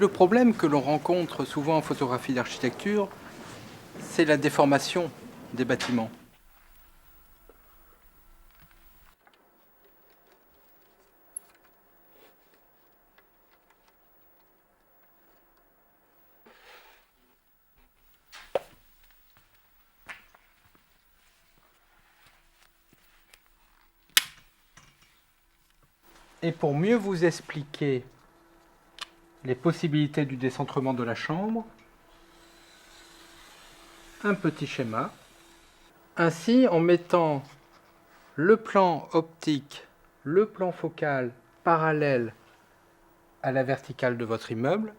Le problème que l'on rencontre souvent en photographie d'architecture, c'est la déformation des bâtiments. Et pour mieux vous expliquer les possibilités du décentrement de la chambre, un petit schéma. Ainsi, en mettant le plan optique, le plan focal parallèle à la verticale de votre immeuble,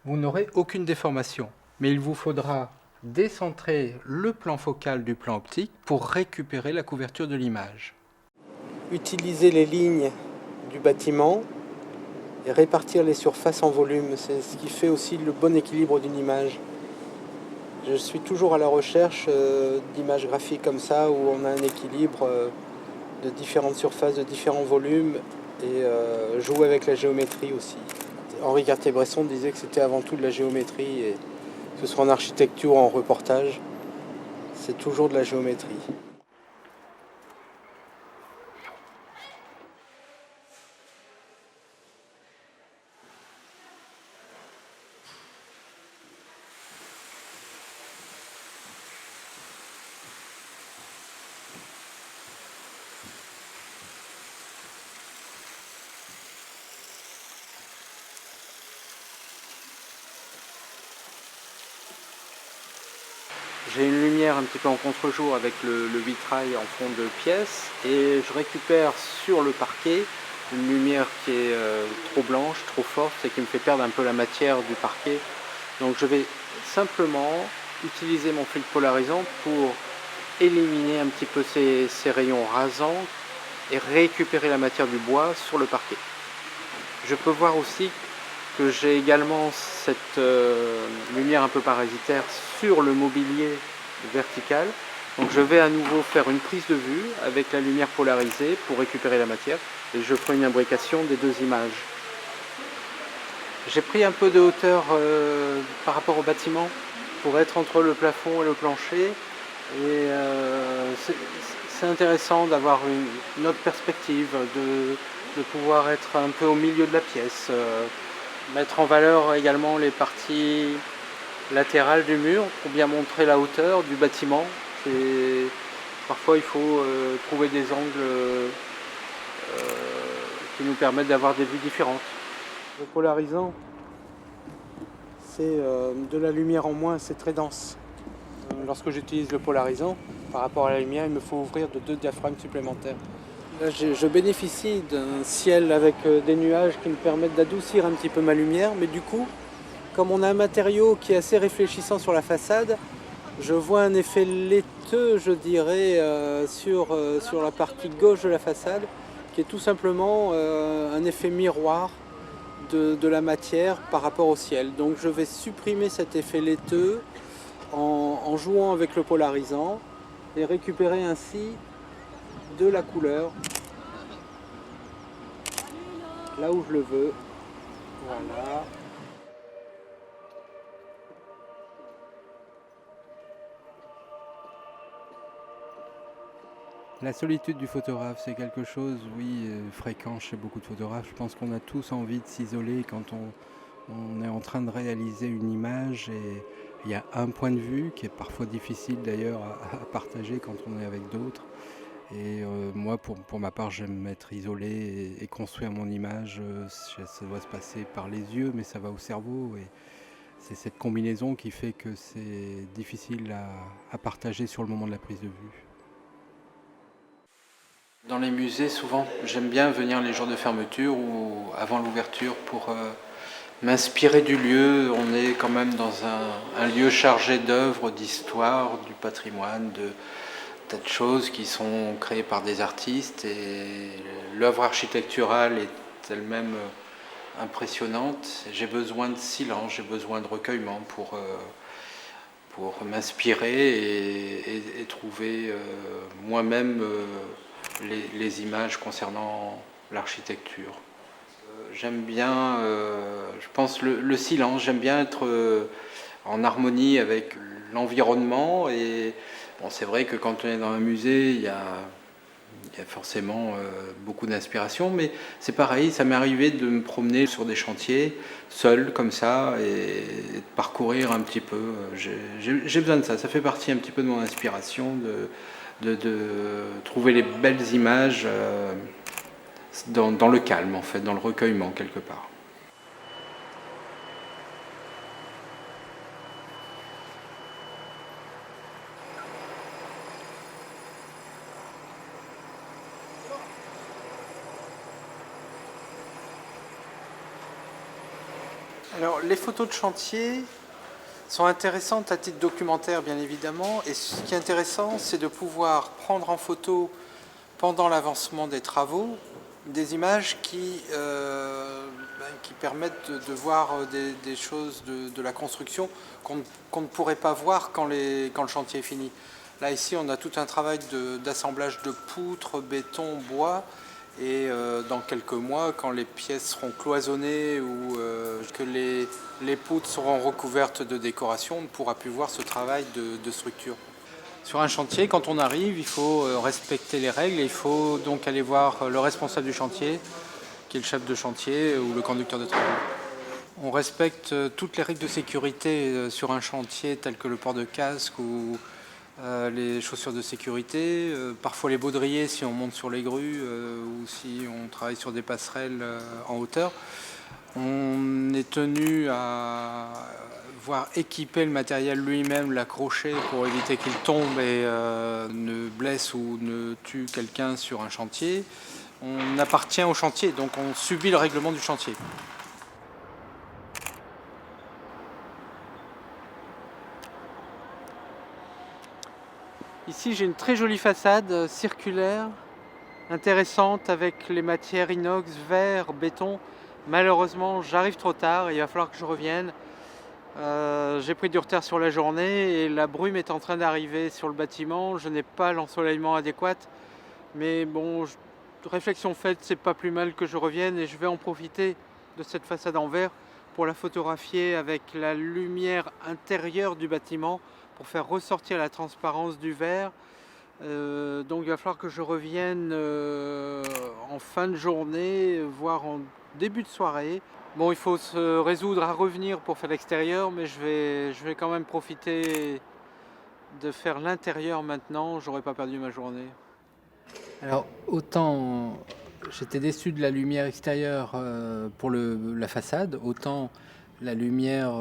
vous n'aurez aucune déformation. Mais il vous faudra décentrer le plan focal du plan optique pour récupérer la couverture de l'image. Utiliser les lignes du bâtiment et répartir les surfaces en volume, c'est ce qui fait aussi le bon équilibre d'une image. Je suis toujours à la recherche d'images graphiques comme ça où on a un équilibre de différentes surfaces, de différents volumes et jouer avec la géométrie aussi. Henri Cartier-Bresson disait que c'était avant tout de la géométrie, et que ce soit en architecture ou en reportage, c'est toujours de la géométrie. J'ai une lumière un petit peu en contre-jour avec le vitrail en fond de pièce et je récupère sur le parquet une lumière qui est trop blanche, trop forte et qui me fait perdre un peu la matière du parquet. Donc je vais simplement utiliser mon filtre polarisant pour éliminer un petit peu ces rayons rasants et récupérer la matière du bois sur le parquet. Je peux voir aussi que j'ai également cette lumière un peu parasitaire sur le mobilier vertical. Donc je vais à nouveau faire une prise de vue avec la lumière polarisée pour récupérer la matière et je ferai une imbrication des deux images. J'ai pris un peu de hauteur par rapport au bâtiment pour être entre le plafond et le plancher et c'est intéressant d'avoir une autre perspective, de pouvoir être un peu au milieu de la pièce. Mettre en valeur également les parties latérales du mur pour bien montrer la hauteur du bâtiment. Parfois il faut trouver des angles qui nous permettent d'avoir des vues différentes. Le polarisant, c'est de la lumière en moins, c'est très dense. Lorsque j'utilise le polarisant, par rapport à la lumière, il me faut ouvrir de 2 diaphragmes supplémentaires. Là, je bénéficie d'un ciel avec des nuages qui me permettent d'adoucir un petit peu ma lumière, mais du coup, comme on a un matériau qui est assez réfléchissant sur la façade, je vois un effet laiteux, je dirais, sur la partie gauche de la façade, qui est tout simplement un effet miroir de la matière par rapport au ciel. Donc je vais supprimer cet effet laiteux en jouant avec le polarisant et récupérer ainsi de la couleur là où je le veux. Voilà. La solitude du photographe, c'est quelque chose, oui, fréquent chez beaucoup de photographes. Je pense qu'on a tous envie de s'isoler quand on est en train de réaliser une image et il y a un point de vue qui est parfois difficile d'ailleurs à partager quand on est avec d'autres. Et moi, pour ma part, j'aime m'être isolé et construire mon image. Ça doit se passer par les yeux, mais ça va au cerveau. Et c'est cette combinaison qui fait que c'est difficile à partager sur le moment de la prise de vue. Dans les musées, souvent, j'aime bien venir les jours de fermeture ou avant l'ouverture pour m'inspirer du lieu. On est quand même dans un lieu chargé d'œuvres, d'histoire, du patrimoine, de tas de choses qui sont créées par des artistes. Et l'œuvre architecturale est elle-même impressionnante. J'ai besoin de silence, j'ai besoin de recueillement pour m'inspirer et trouver moi-même les images concernant l'architecture. j'aime bien, je pense, le silence. J'aime bien être en harmonie avec l'environnement. Et bon, c'est vrai que quand on est dans un musée, il y a forcément beaucoup d'inspiration, mais c'est pareil, ça m'est arrivé de me promener sur des chantiers, seul comme ça, et de parcourir un petit peu. J'ai besoin de ça, ça fait partie un petit peu de mon inspiration, de trouver les belles images dans le calme, en fait, dans le recueillement quelque part. Alors, les photos de chantier sont intéressantes à titre documentaire, bien évidemment. Et ce qui est intéressant, c'est de pouvoir prendre en photo, pendant l'avancement des travaux, des images qui permettent de voir des choses de la construction qu'on ne pourrait pas voir quand le chantier est fini. Là, ici, on a tout un travail d'assemblage de poutres, béton, bois. Et dans quelques mois, quand les pièces seront cloisonnées ou que les poutres seront recouvertes de décoration, on ne pourra plus voir ce travail de structure. Sur un chantier, quand on arrive, il faut respecter les règles et il faut donc aller voir le responsable du chantier, qui est le chef de chantier ou le conducteur de travaux. On respecte toutes les règles de sécurité sur un chantier, telles que le port de casque ou les chaussures de sécurité, parfois les baudriers si on monte sur les grues ou si on travaille sur des passerelles en hauteur. On est tenu à voir équiper le matériel lui-même, l'accrocher pour éviter qu'il tombe et ne blesse ou ne tue quelqu'un sur un chantier. On appartient au chantier, donc on subit le règlement du chantier. Ici, j'ai une très jolie façade circulaire, intéressante, avec les matières inox, verre, béton. Malheureusement, j'arrive trop tard et il va falloir que je revienne. J'ai pris du retard sur la journée et la brume est en train d'arriver sur le bâtiment. Je n'ai pas l'ensoleillement adéquat, mais bon, réflexion faite, c'est pas plus mal que je revienne et je vais en profiter de cette façade en verre pour la photographier avec la lumière intérieure du bâtiment pour faire ressortir la transparence du verre. Donc il va falloir que je revienne en fin de journée, voire en début de soirée. Bon, il faut se résoudre à revenir pour faire l'extérieur, mais je vais quand même profiter de faire l'intérieur maintenant, j'aurais pas perdu ma journée. Alors, autant j'étais déçu de la lumière extérieure pour la façade, autant la lumière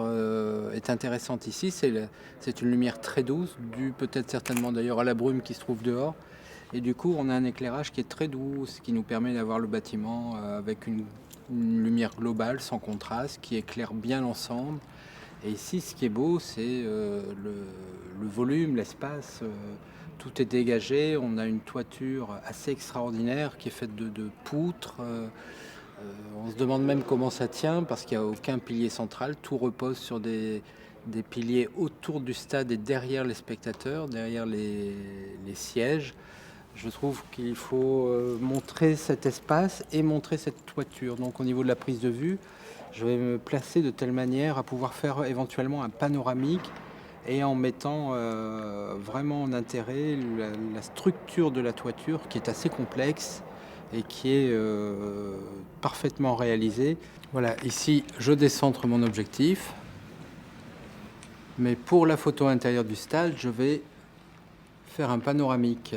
est intéressante ici. C'est une lumière très douce, due peut-être certainement d'ailleurs à la brume qui se trouve dehors. Et du coup, on a un éclairage qui est très doux, ce qui nous permet d'avoir le bâtiment avec une lumière globale, sans contraste, qui éclaire bien l'ensemble. Et ici, ce qui est beau, c'est le volume, l'espace. Tout est dégagé. On a une toiture assez extraordinaire qui est faite de poutres. On se demande même comment ça tient parce qu'il n'y a aucun pilier central. Tout repose sur des piliers autour du stade et derrière les spectateurs, derrière les sièges. Je trouve qu'il faut montrer cet espace et montrer cette toiture. Donc au niveau de la prise de vue, je vais me placer de telle manière à pouvoir faire éventuellement un panoramique et en mettant vraiment en intérêt la structure de la toiture qui est assez complexe et qui est parfaitement réalisée. Voilà, ici je décentre mon objectif, mais pour la photo intérieure du stade, je vais faire un panoramique.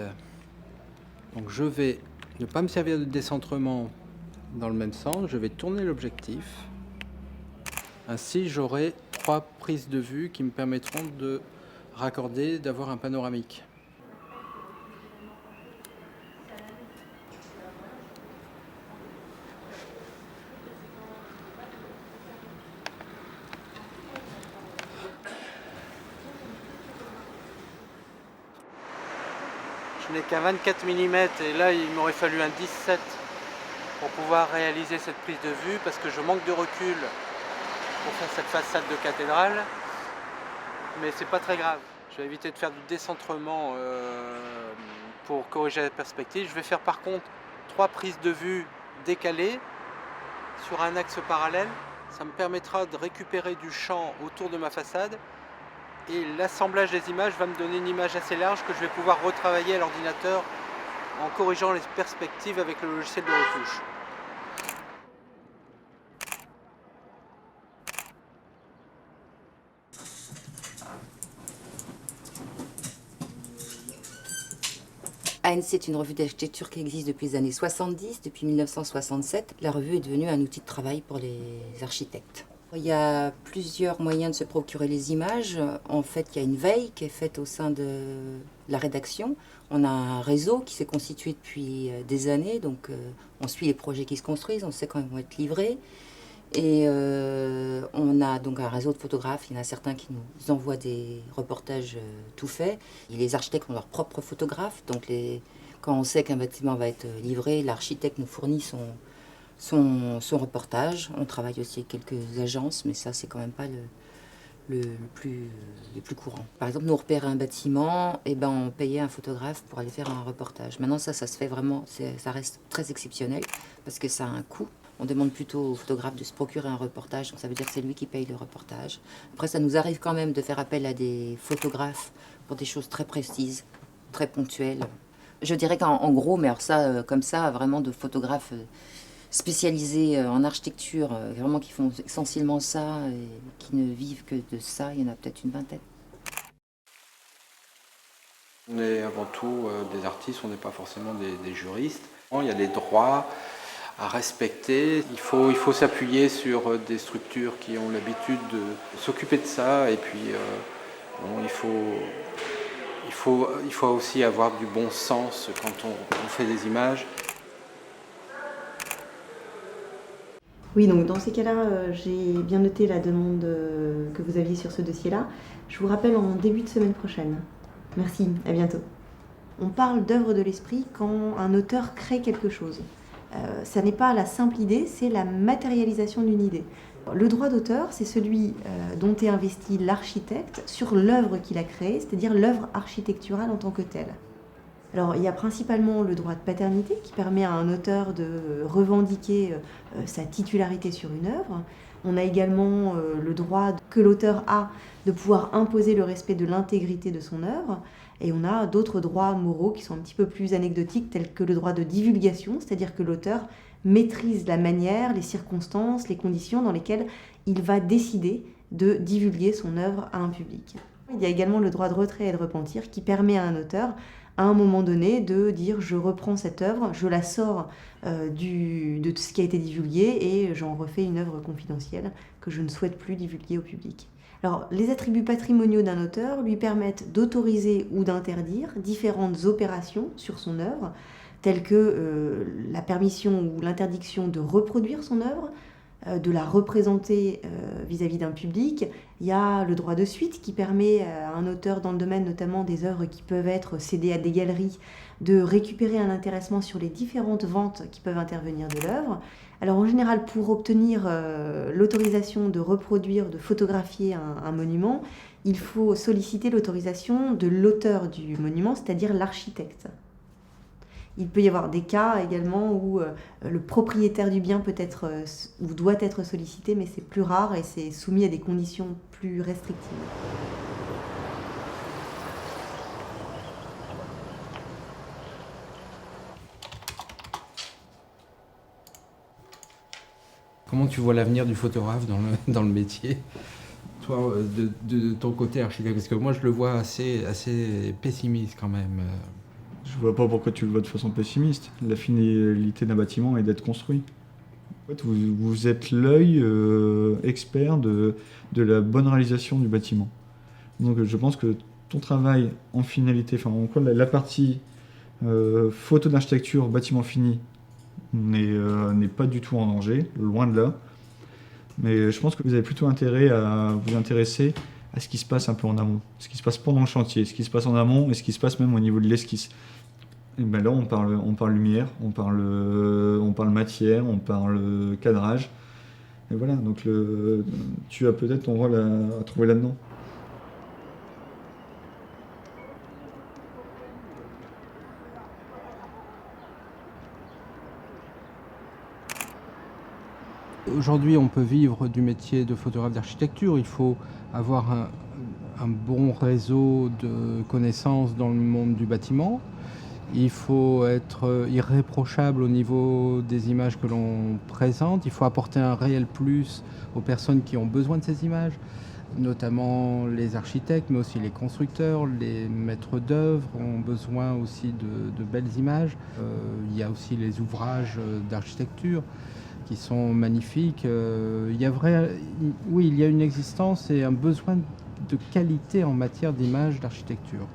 Donc je vais ne pas me servir de décentrement dans le même sens, je vais tourner l'objectif. Ainsi j'aurai 3 prises de vue qui me permettront de raccorder, d'avoir un panoramique. Je n'ai qu'un 24 mm et là il m'aurait fallu un 17 pour pouvoir réaliser cette prise de vue parce que je manque de recul pour faire cette façade de cathédrale, mais c'est pas très grave. Je vais éviter de faire du décentrement pour corriger la perspective. Je vais faire par contre 3 prises de vue décalées sur un axe parallèle. Ça me permettra de récupérer du champ autour de ma façade et l'assemblage des images va me donner une image assez large que je vais pouvoir retravailler à l'ordinateur en corrigeant les perspectives avec le logiciel de retouche. ANC est une revue d'architecture qui existe depuis les années 70, depuis 1967. La revue est devenue un outil de travail pour les architectes. Il y a plusieurs moyens de se procurer les images. En fait, il y a une veille qui est faite au sein de la rédaction. On a un réseau qui s'est constitué depuis des années, donc on suit les projets qui se construisent, on sait quand ils vont être livrés. Et on a donc un réseau de photographes. Il y en a certains qui nous envoient des reportages tout faits. Et les architectes ont leurs propres photographes. Donc quand on sait qu'un bâtiment va être livré, l'architecte nous fournit son reportage. On travaille aussi avec quelques agences, mais ça, c'est quand même pas le plus courant. Par exemple, nous repérer un bâtiment, et ben, on payait un photographe pour aller faire un reportage. Maintenant, ça se fait vraiment, ça reste très exceptionnel parce que ça a un coût. On demande plutôt au photographe de se procurer un reportage, donc ça veut dire que c'est lui qui paye le reportage. Après, ça nous arrive quand même de faire appel à des photographes pour des choses très précises, très ponctuelles. Je dirais qu'en gros, mais alors ça, comme ça, vraiment de photographes spécialisés en architecture, vraiment qui font essentiellement ça et qui ne vivent que de ça, il y en a peut-être une vingtaine. On est avant tout des artistes, on n'est pas forcément des juristes. Il y a des droits à respecter. Il faut s'appuyer sur des structures qui ont l'habitude de s'occuper de ça. Et puis, bon, il faut aussi avoir du bon sens quand on fait des images. Oui, donc dans ces cas-là, j'ai bien noté la demande que vous aviez sur ce dossier-là. Je vous rappelle en début de semaine prochaine. Merci, à bientôt. On parle d'œuvre de l'esprit quand un auteur crée quelque chose. Ça n'est pas la simple idée, c'est la matérialisation d'une idée. Le droit d'auteur, c'est celui dont est investi l'architecte sur l'œuvre qu'il a créée, c'est-à-dire l'œuvre architecturale en tant que telle. Alors, il y a principalement le droit de paternité qui permet à un auteur de revendiquer sa titularité sur une œuvre. On a également le droit que l'auteur a de pouvoir imposer le respect de l'intégrité de son œuvre. Et on a d'autres droits moraux qui sont un petit peu plus anecdotiques, tels que le droit de divulgation, c'est-à-dire que l'auteur maîtrise la manière, les circonstances, les conditions dans lesquelles il va décider de divulguer son œuvre à un public. Il y a également le droit de retrait et de repentir qui permet à un auteur, à un moment donné, de dire je reprends cette œuvre, je la sors de tout ce qui a été divulgué et j'en refais une œuvre confidentielle que je ne souhaite plus divulguer au public. Alors, les attributs patrimoniaux d'un auteur lui permettent d'autoriser ou d'interdire différentes opérations sur son œuvre, telles que la permission ou l'interdiction de reproduire son œuvre, de la représenter vis-à-vis d'un public. Il y a le droit de suite qui permet à un auteur dans le domaine notamment des œuvres qui peuvent être cédées à des galeries de récupérer un intéressement sur les différentes ventes qui peuvent intervenir de l'œuvre. Alors en général, pour obtenir l'autorisation de reproduire, de photographier un monument, il faut solliciter l'autorisation de l'auteur du monument, c'est-à-dire l'architecte. Il peut y avoir des cas également où le propriétaire du bien peut être ou doit être sollicité, mais c'est plus rare et c'est soumis à des conditions plus restrictives. Comment tu vois l'avenir du photographe dans le métier, toi, de ton côté architecte? Parce que moi, je le vois assez pessimiste quand même. Je vois pas pourquoi tu le vois de façon pessimiste. La finalité d'un bâtiment est d'être construit. En fait, vous êtes l'œil expert de la bonne réalisation du bâtiment. Donc je pense que ton travail en finalité, enfin en quoi la partie photo d'architecture, bâtiment fini, n'est pas du tout en danger, loin de là. Mais je pense que vous avez plutôt intérêt à vous intéresser à ce qui se passe un peu en amont, ce qui se passe pendant le chantier, ce qui se passe en amont et ce qui se passe même au niveau de l'esquisse. Et ben là, on parle lumière, on parle matière, on parle cadrage. Et voilà, donc tu as peut-être ton rôle à trouver là-dedans. Aujourd'hui, on peut vivre du métier de photographe d'architecture. Il faut avoir un bon réseau de connaissances dans le monde du bâtiment. Il faut être irréprochable au niveau des images que l'on présente. Il faut apporter un réel plus aux personnes qui ont besoin de ces images, notamment les architectes, mais aussi les constructeurs, les maîtres d'œuvre ont besoin aussi de belles images. Il y a aussi les ouvrages d'architecture qui sont magnifiques. Il y a une existence et un besoin de qualité en matière d'images d'architecture.